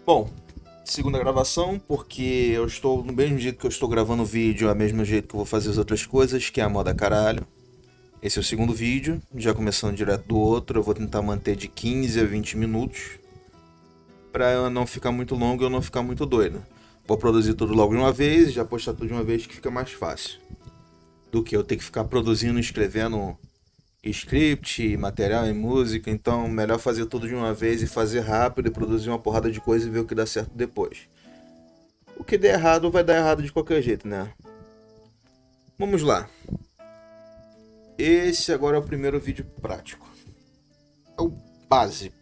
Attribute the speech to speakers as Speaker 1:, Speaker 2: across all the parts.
Speaker 1: Bom, segunda gravação, porque eu estou no mesmo jeito que eu estou gravando o vídeo, é o mesmo jeito que eu vou fazer as outras coisas, que é a moda caralho. Esse é o segundo vídeo, já começando direto do outro, eu vou tentar manter de 15 a 20 minutos, pra eu não ficar muito longo e eu não ficar muito doido. Vou produzir tudo logo de uma vez e já postar tudo de uma vez que fica mais fácil. Do que eu ter que ficar produzindo, escrevendo script, material e música, então melhor fazer tudo de uma vez e fazer rápido e produzir uma porrada de coisa e ver o que dá certo depois. O que der errado vai dar errado de qualquer jeito, né? Vamos lá. Esse agora é o primeiro vídeo prático. É o básico.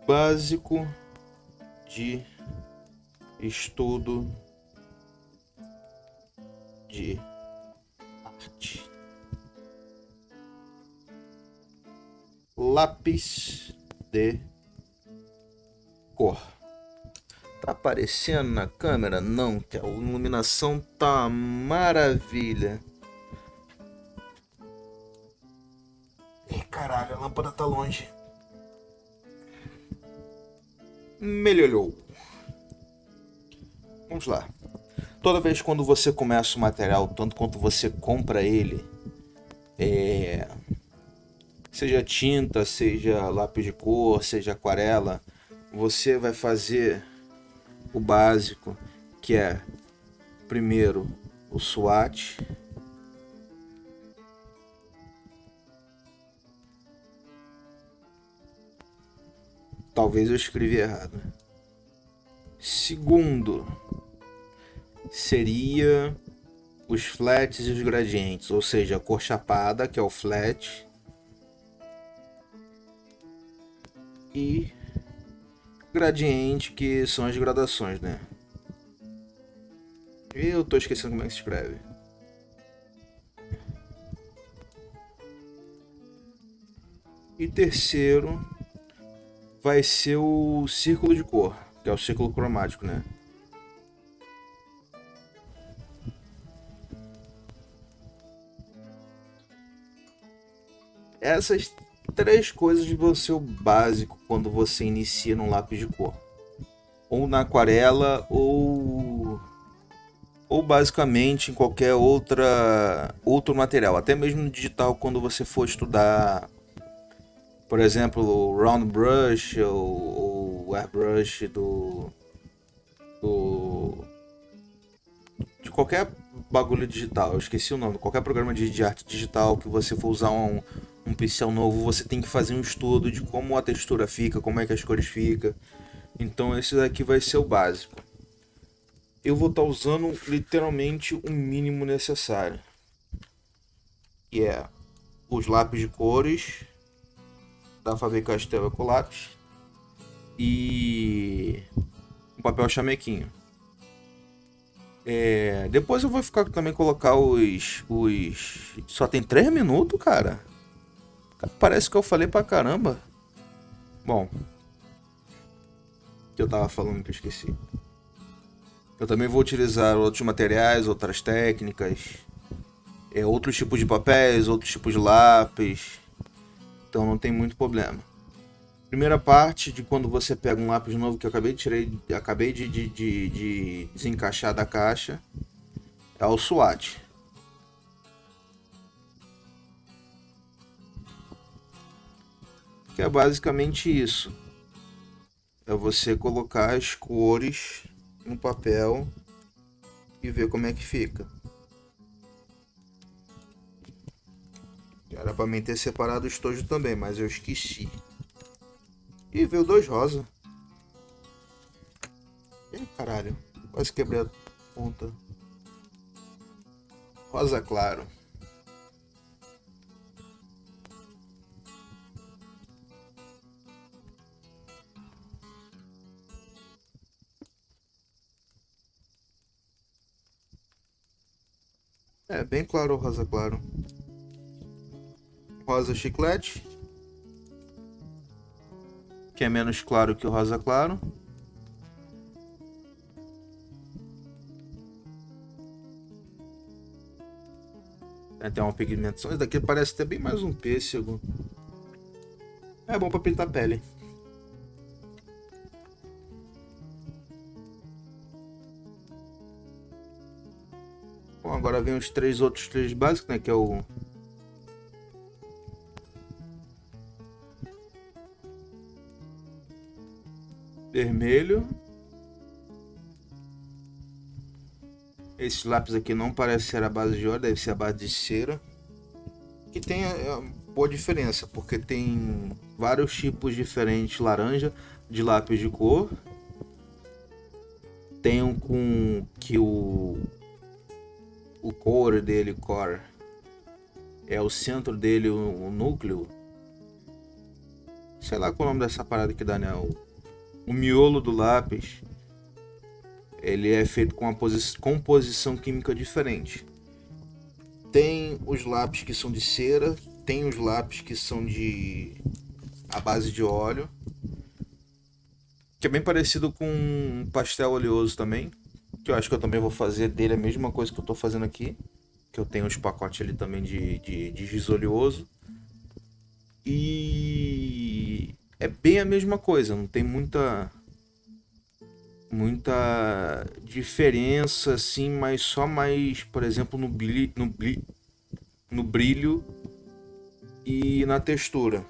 Speaker 1: Básico de estudo de arte. Lápis de cor. Tá aparecendo na câmera? Não, que a iluminação tá uma maravilha. Ih, caralho, a lâmpada tá longe. Melhorou. Vamos lá. Toda vez quando você começa o material, tanto quanto você compra ele, seja tinta, seja lápis de cor, seja aquarela, você vai fazer o básico, que é primeiro o swatch, talvez eu escrevi errado. Segundo seria os flats e os gradientes, ou seja, a cor chapada, que é o flat, e gradiente, que são as gradações, né? Eu tô esquecendo como é que se escreve. E terceiro vai ser o círculo de cor, que é o círculo cromático, né? Essas três coisas vão ser o básico quando você inicia num lápis de cor. Ou na aquarela, ou basicamente em qualquer outro material, até mesmo no digital quando você for estudar, por exemplo, o round brush ou o airbrush do de qualquer bagulho digital. Eu esqueci o nome. Qualquer programa de arte digital que você for usar um pincel novo, você tem que fazer um estudo de como a textura fica, como é que as cores ficam. Então esse daqui vai ser o básico. Eu vou estar usando literalmente o mínimo necessário, que é os lápis de cores da Faber-Castell com lápis e um papel chamequinho. Depois eu vou ficar também colocar os. Só tem 3 minutos, cara? Parece que eu falei pra caramba. Bom, que eu tava falando que eu esqueci. Eu também vou utilizar outros materiais, outras técnicas, outros tipos de papéis, outros tipos de lápis. Então não tem muito problema. Primeira parte de quando você pega um lápis novo que eu acabei de desencaixar da caixa, é o swatch. Que é basicamente isso. É você colocar as cores no papel e ver como é que fica. Era pra mim ter separado o estojo também, mas eu esqueci. E veio 2 rosa. Ih, caralho. Quase quebrei a ponta. Rosa claro. É, bem claro o rosa claro. Rosa chiclete, que é menos claro que o rosa claro. Tem uma pigmentação. Esse daqui parece até bem mais um pêssego. É bom pra pintar a pele. Bom, agora vem os três básicos, né? Que é o vermelho. Esse lápis aqui não parece ser a base de óleo, deve ser a base de cera. Que tem boa diferença, porque tem vários tipos diferentes laranja de lápis de cor. Tem um com que o core dele, core, é o centro dele, o núcleo. Sei lá qual é o nome dessa parada que dá, né? O miolo do lápis, ele é feito com uma composição química diferente. Tem os lápis que são de cera, tem os lápis que são de a base de óleo, que é bem parecido com um pastel oleoso também, que eu acho que eu também vou fazer dele a mesma coisa que eu tô fazendo aqui, que eu tenho os pacotes ali também de giz oleoso. E é bem a mesma coisa, não tem muita diferença assim, mas só mais, por exemplo, no brilho e na textura.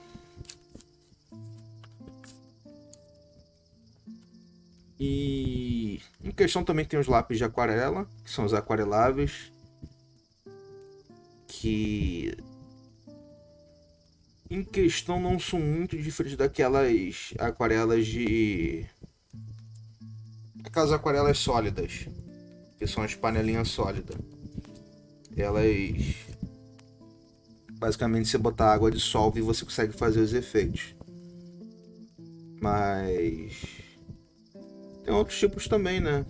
Speaker 1: E em questão também tem os lápis de aquarela, que são os aquareláveis, que em questão não são muito diferentes daquelas aquarelas de... aquelas aquarelas sólidas, que são as panelinhas sólidas. Elas... basicamente você botar água dissolve e você consegue fazer os efeitos. Mas... tem outros tipos também, né?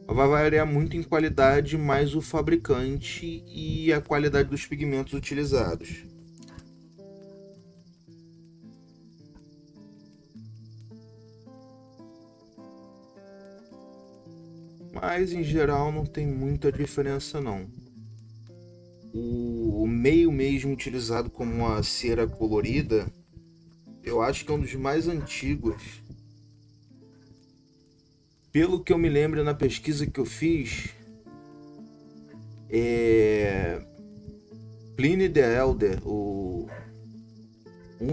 Speaker 1: Vai variar muito em qualidade, mais o fabricante e a qualidade dos pigmentos utilizados. Mas em geral não tem muita diferença não. O meio mesmo utilizado como uma cera colorida, eu acho que é um dos mais antigos. Pelo que eu me lembro na pesquisa que eu fiz, é Pliny the Elder, um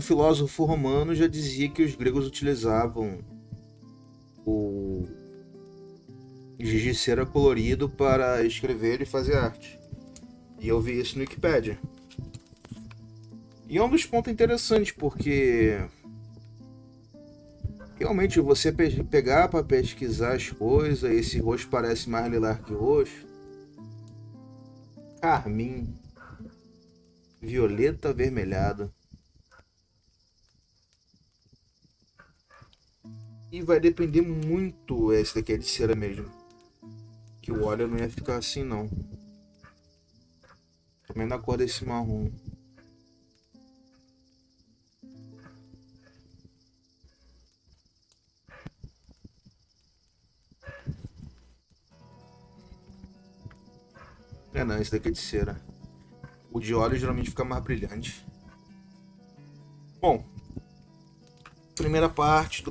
Speaker 1: filósofo romano, já dizia que os gregos utilizavam o giz de cera colorido para escrever e fazer arte. E eu vi isso no Wikipedia. E é um dos pontos interessantes, porque realmente você pegar para pesquisar as coisas, esse roxo parece mais lilás que roxo, carmim, violeta avermelhada. E vai depender muito, esse daqui é de cera mesmo, que o óleo não ia ficar assim não. Também da cor desse marrom. É não, esse daqui é de cera. O de óleo geralmente fica mais brilhante. Bom, primeira parte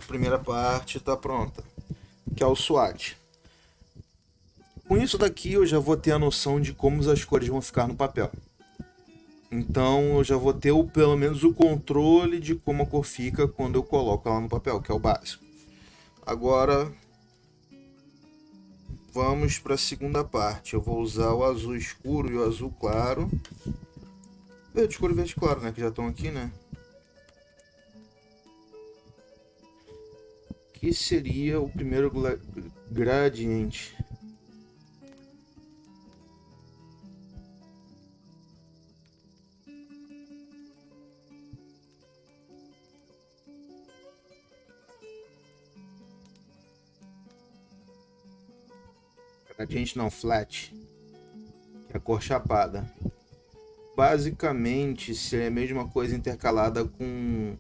Speaker 1: tá pronta, que é o swatch. Com isso daqui eu já vou ter a noção de como as cores vão ficar no papel. Então eu já vou ter pelo menos o controle de como a cor fica quando eu coloco ela no papel, que é o básico. Agora vamos para a segunda parte. Eu vou usar o azul escuro e o azul claro. Verde escuro e verde claro, né? Que já estão aqui, né? Que seria o primeiro gradiente. Gradiente não, flat, que é a cor chapada. Basicamente, seria a mesma coisa intercalada com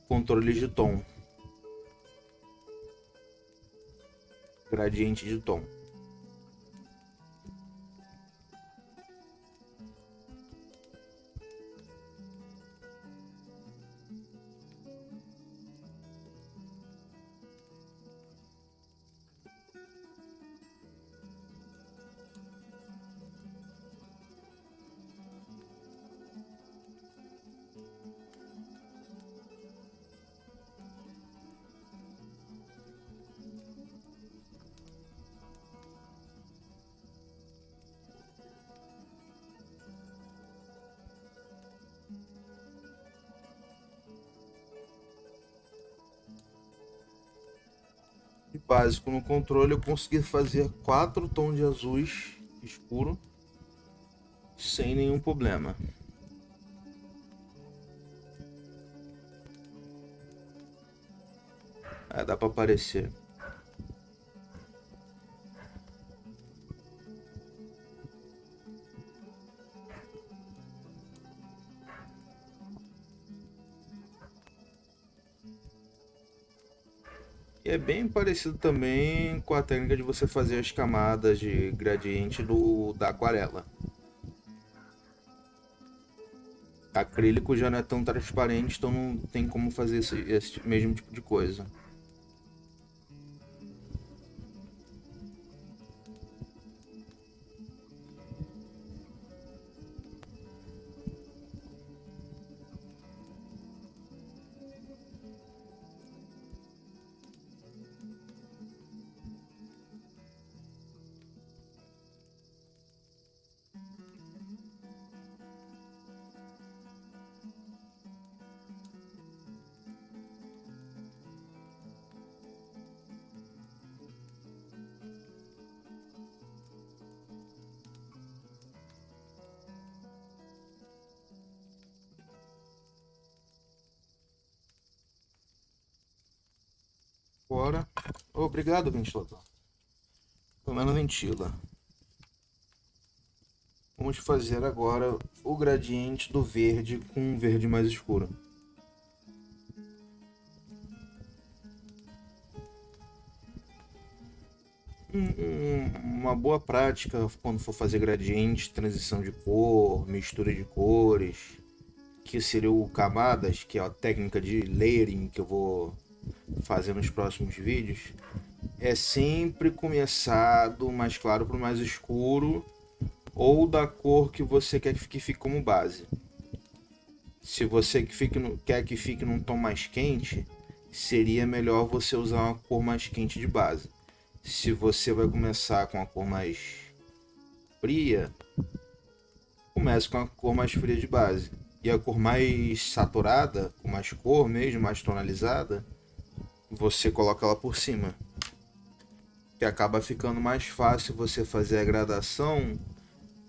Speaker 1: controle de tom. Gradiente de tom. básico no controle, eu consegui fazer 4 tons de azuis escuro sem nenhum problema. Dá pra aparecer. E é bem parecido também com a técnica de você fazer as camadas de gradiente da aquarela. Acrílico já não é tão transparente, então não tem como fazer esse mesmo tipo de coisa. Agora, obrigado, ventilador. Pelo menos ventila. Vamos fazer agora o gradiente do verde com um verde mais escuro. Uma boa prática quando for fazer gradiente, transição de cor, mistura de cores, que seria o camadas, que é a técnica de layering que eu vou fazer nos próximos vídeos, é sempre começar do mais claro para o mais escuro ou da cor que você quer que fique como base. Se você quer que fique num tom mais quente, seria melhor você usar uma cor mais quente de base. Se você vai começar com a cor mais fria, comece com a cor mais fria de base. E a cor mais saturada, com mais cor mesmo, mais tonalizada, você coloca ela por cima. Que acaba ficando mais fácil você fazer a gradação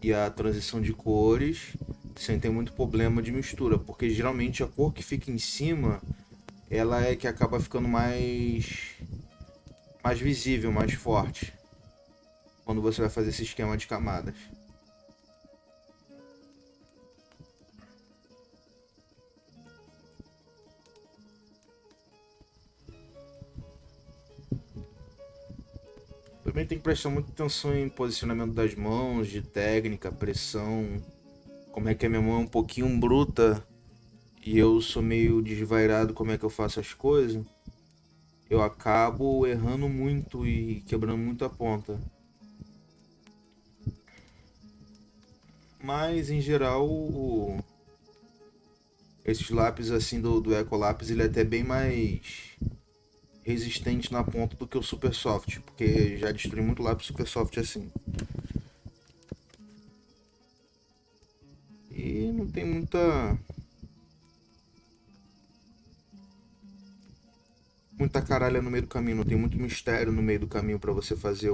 Speaker 1: e a transição de cores sem ter muito problema de mistura, porque geralmente a cor que fica em cima ela é que acaba ficando mais visível, mais forte quando você vai fazer esse esquema de camadas. Também tem que prestar muita atenção em posicionamento das mãos, de técnica, pressão, como é que a minha mão é um pouquinho bruta e eu sou meio desvairado como é que eu faço as coisas, eu acabo errando muito e quebrando muito a ponta. Mas em geral, esses lápis assim do Ecolápis, ele é até bem mais resistente na ponta do que o Super Soft, porque já destruí muito lápis Super Soft assim. E não tem muita caralha no meio do caminho, não tem muito mistério no meio do caminho para você fazer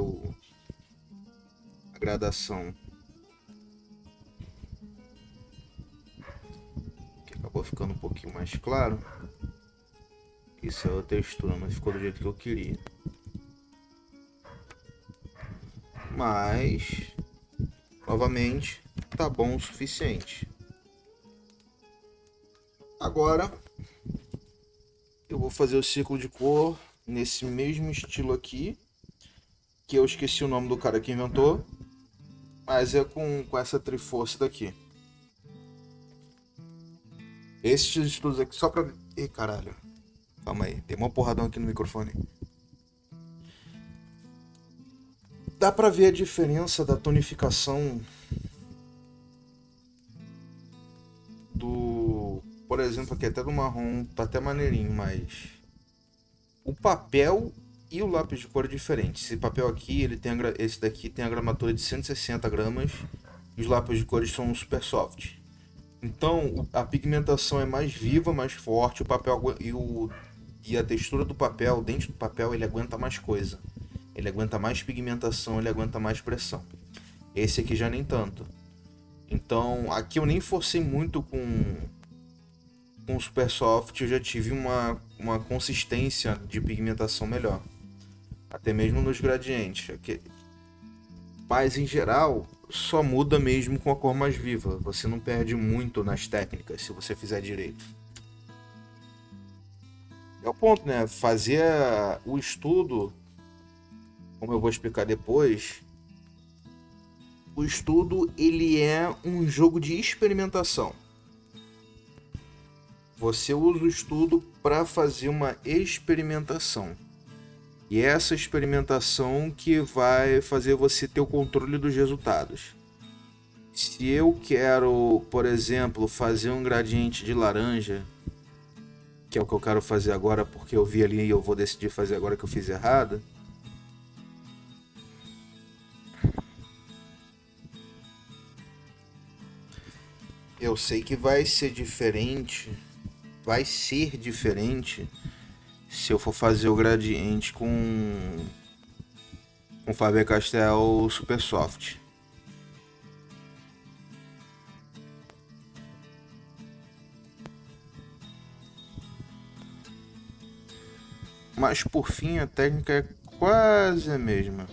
Speaker 1: a gradação. Que acabou ficando um pouquinho mais claro. Isso é a textura, não ficou do jeito que eu queria. Mas, novamente, tá bom o suficiente. Agora, eu vou fazer o círculo de cor nesse mesmo estilo aqui, que eu esqueci o nome do cara que inventou, mas é com essa Triforce daqui. Esses estilos aqui só pra... Ih, caralho. Calma aí, tem uma porradão aqui no microfone. Dá pra ver a diferença da tonificação do... Por exemplo, aqui até do marrom, tá até maneirinho, mas... O papel e o lápis de cor é diferente. Esse papel aqui, esse daqui tem a gramatura de 160 gramas e os lápis de cores são super soft. Então a pigmentação é mais viva, mais forte, o papel e E a textura do papel, dentro do papel, ele aguenta mais coisa. Ele aguenta mais pigmentação, ele aguenta mais pressão. Esse aqui já nem tanto. Então, aqui eu nem forcei muito com o Super Soft, eu já tive uma consistência de pigmentação melhor. Até mesmo nos gradientes. Mas em geral, só muda mesmo com a cor mais viva. Você não perde muito nas técnicas se você fizer direito. É o ponto, né? Fazer o estudo, como eu vou explicar depois, o estudo ele é um jogo de experimentação. Você usa o estudo para fazer uma experimentação. E é essa experimentação que vai fazer você ter o controle dos resultados. Se eu quero, por exemplo, fazer um gradiente de laranja, que é o que eu quero fazer agora porque eu vi ali e eu vou decidir fazer agora que eu fiz errado. Eu sei que vai ser diferente se eu for fazer o gradiente com Faber-Castell Super Soft. Mas por fim a técnica é quase a mesma.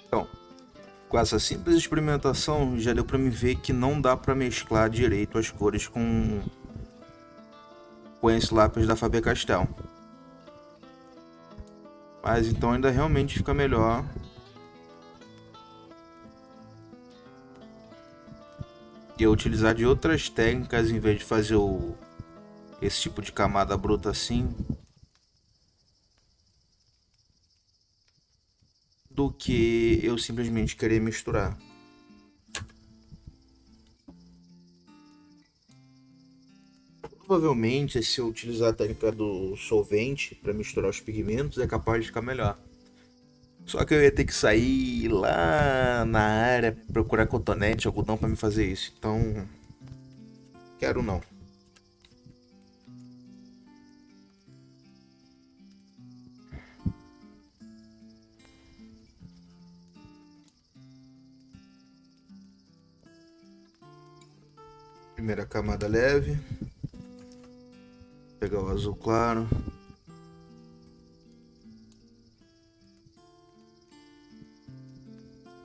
Speaker 1: Então, com essa simples experimentação já deu para me ver que não dá para mesclar direito as cores com esse lápis da Faber-Castell. Mas então ainda realmente fica melhor eu utilizar de outras técnicas em vez de fazer esse tipo de camada bruta assim, do que eu simplesmente querer misturar. Provavelmente, se eu utilizar a técnica do solvente para misturar os pigmentos, é capaz de ficar melhor. Só que eu ia ter que sair lá na área, procurar cotonete, algodão para me fazer isso. Então, quero não. Primeira camada leve. Pegar o azul claro.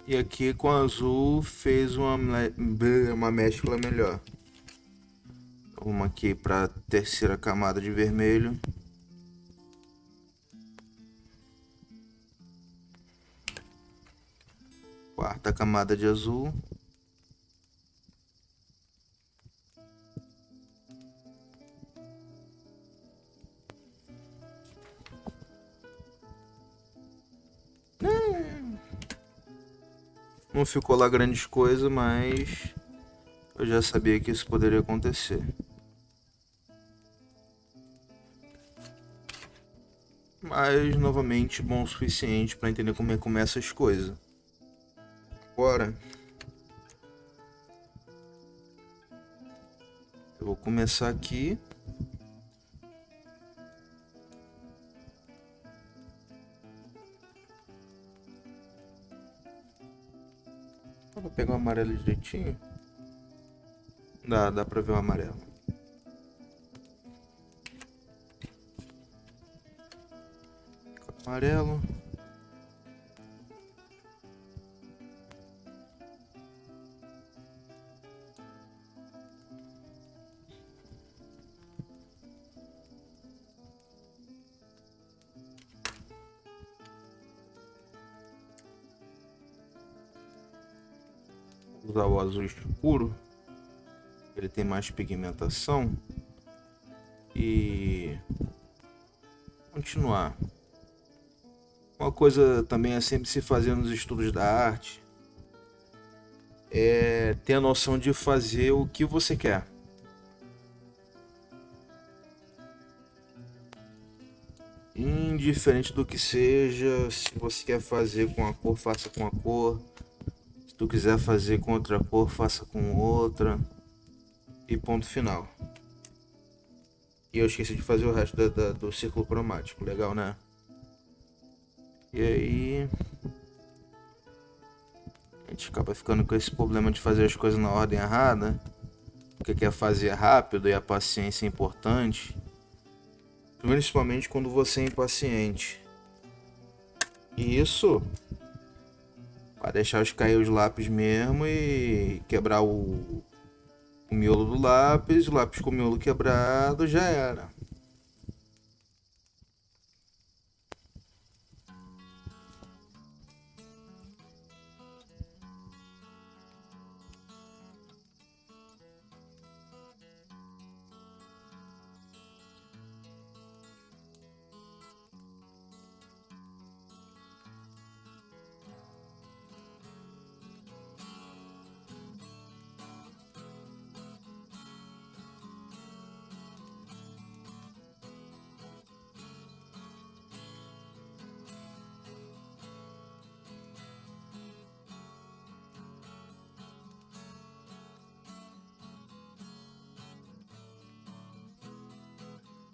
Speaker 1: E aqui com o azul fez uma mescla melhor. Vamos aqui para a terceira camada de vermelho. Quarta camada de azul. Não ficou lá grandes coisas, mas eu já sabia que isso poderia acontecer. Mas, novamente, bom o suficiente para entender como é que começa as coisas. Agora, eu vou começar aqui. Vou pegar o amarelo direitinho. Dá pra ver o amarelo. Amarelo. usar o azul escuro. Ele tem mais pigmentação. E continuar. Uma coisa também é sempre se fazer nos estudos da arte é ter a noção de fazer o que você quer. Indiferente do que seja, se você quer fazer com a cor, faça com a cor. Se tu quiser fazer com outra cor, faça com outra. E ponto final. E eu esqueci de fazer o resto do círculo cromático. Legal, né? E aí a gente acaba ficando com esse problema de fazer as coisas na ordem errada. Porque quer fazer rápido e a paciência é importante. Principalmente quando você é impaciente. E isso vai deixar cair os lápis mesmo e quebrar o miolo do lápis. O lápis com o miolo quebrado já era.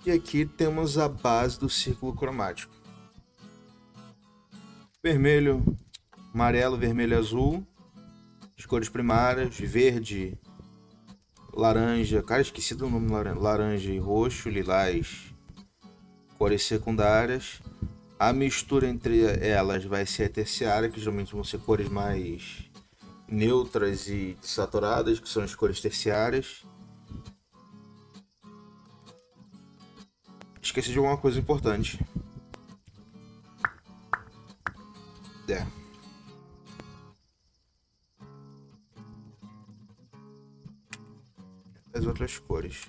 Speaker 1: E aqui temos a base do círculo cromático. Vermelho, amarelo, vermelho, azul. As cores primárias, verde, laranja. Cara, esqueci do nome laranja. Laranja e roxo, lilás. Cores secundárias. A mistura entre elas vai ser a terciária, que geralmente vão ser cores mais neutras e saturadas, que são as cores terciárias. Esqueci de alguma coisa importante. É. As outras cores.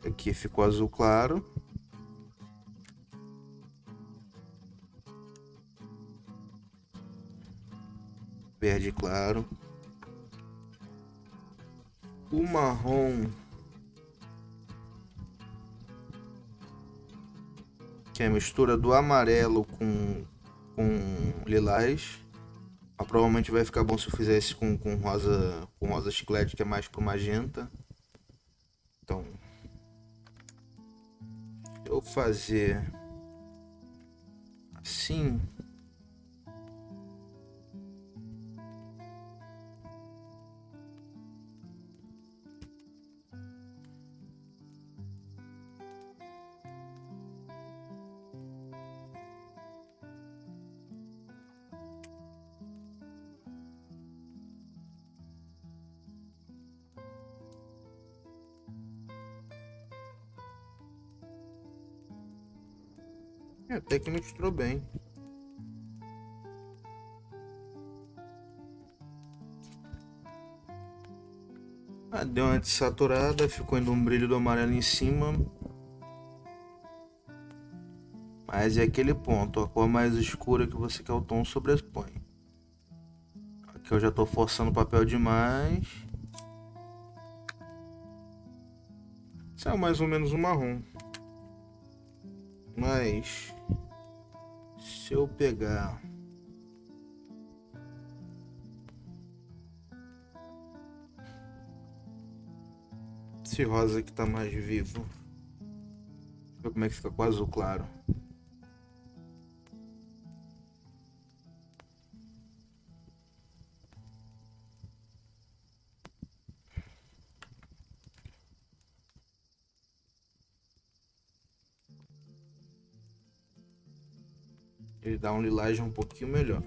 Speaker 1: Aqui ficou azul claro. Verde claro. O marrom, que é a mistura do amarelo com lilás. Mas provavelmente vai ficar bom se eu fizer esse com rosa chiclete, que é mais pro magenta. Então, se eu fazer assim, até que misturou bem. Deu uma desaturada, ficou indo um brilho do amarelo em cima. Mas é aquele ponto, a cor mais escura que você quer o tom sobrepõe. Aqui eu já estou forçando o papel demais. Saiu mais ou menos um marrom. Mas se eu pegar esse rosa que está mais vivo, ver como é que fica com o azul claro. Ele dá um lilás um pouquinho melhor.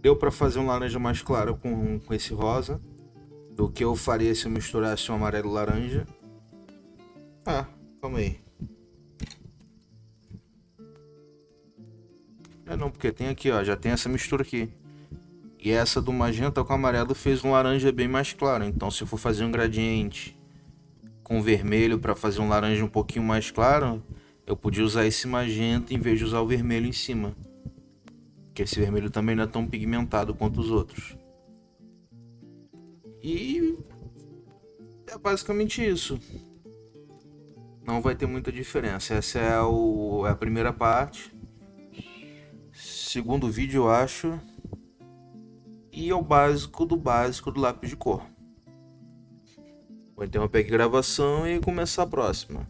Speaker 1: Deu pra fazer um laranja mais claro com esse rosa do que eu faria se eu misturasse um amarelo e laranja. Ah, calma aí. É não, porque tem aqui, ó, já tem essa mistura aqui. E essa do magenta com amarelo fez um laranja bem mais claro. Então se eu for fazer um gradiente com vermelho para fazer um laranja um pouquinho mais claro, eu podia usar esse magenta em vez de usar o vermelho em cima. Porque esse vermelho também não é tão pigmentado quanto os outros. E é basicamente isso. Não vai ter muita diferença. Essa é a primeira parte. Segundo vídeo, eu acho. E é o básico do lápis de cor. Vou interromper aqui a gravação e começar a próxima.